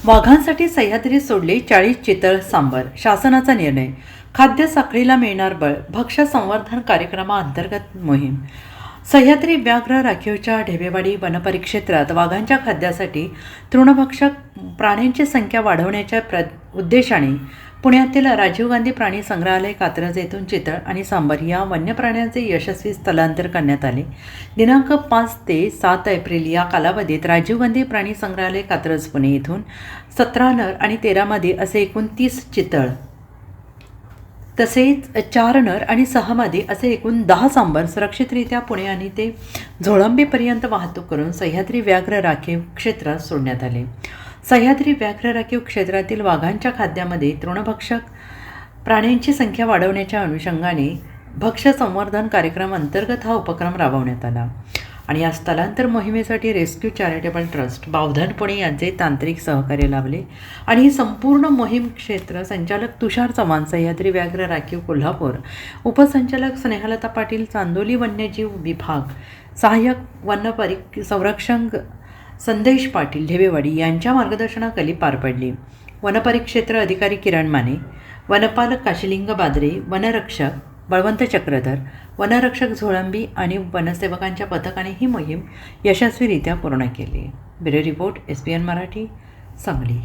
वाघांसाठी सह्याद्रीत सोडले 40 चितळ सांबर. शासनाचा निर्णय. खाद्य साखळीला मिळणार बळ. भक्ष्य संवर्धन कार्यक्रमाअंतर्गत मोहीम. सह्याद्री व्याघ्र राखीवच्या ढेबेवाडी वनपरिक्षेत्रात वाघांच्या खाद्यासाठी तृणभक्षक प्राण्यांची संख्या वाढवण्याच्या उद्देशाने पुण्यातील राजीव गांधी प्राणी संग्रहालय कात्रज येथून चितळ आणि सांबर या वन्य प्राण्यांचे यशस्वी स्थलांतर करण्यात आले. दिनांक 5 ते 7 एप्रिल या कालावधीत राजीव गांधी प्राणी संग्रहालय कात्रज पुणे येथून 17 नर आणि 13 मादी असे एकूण 30 चितळ तसेच 4 नर आणि 6 मादी असे एकूण 10 सांबर सुरक्षितरित्या पुणे आणि ते झोळंबीपर्यंत वाहतूक करून सह्याद्री व्याघ्र राखीव क्षेत्रात सोडण्यात आले. सह्याद्री व्याघ्र राखीव क्षेत्रातील वाघांच्या खाद्यामध्ये तृणभक्षक प्राण्यांची संख्या वाढवण्याच्या अनुषंगाने भक्ष्य संवर्धन कार्यक्रम अंतर्गत हा उपक्रम राबवण्यात आला आणि या स्थलांतर मोहिमेसाठी rescue charitable trust Bavdhan Pune यांचे तांत्रिक सहकार्य लाभले आणि ही संपूर्ण मोहीम क्षेत्र संचालक तुषार चव्हाण सह्याद्री व्याघ्र राखीव कोल्हापूर, उपसंचालक स्नेहलता पाटील चांदोली वन्यजीव विभाग, सहाय्यक वन संरक्षण संदेश पाटील ढेबेवाडी यांच्या मार्गदर्शनाखाली पार पडली. वनपरिक्षेत्र अधिकारी किरण माने, वनपालक काशीलिंग बादरे, वनरक्षक बळवंत चक्रधर, वनरक्षक झोळंबी आणि वनसेवकांच्या पथकाने ही मोहीम यशस्वीरित्या पूर्ण केली. Bureau report SBN Marathi, Sangli.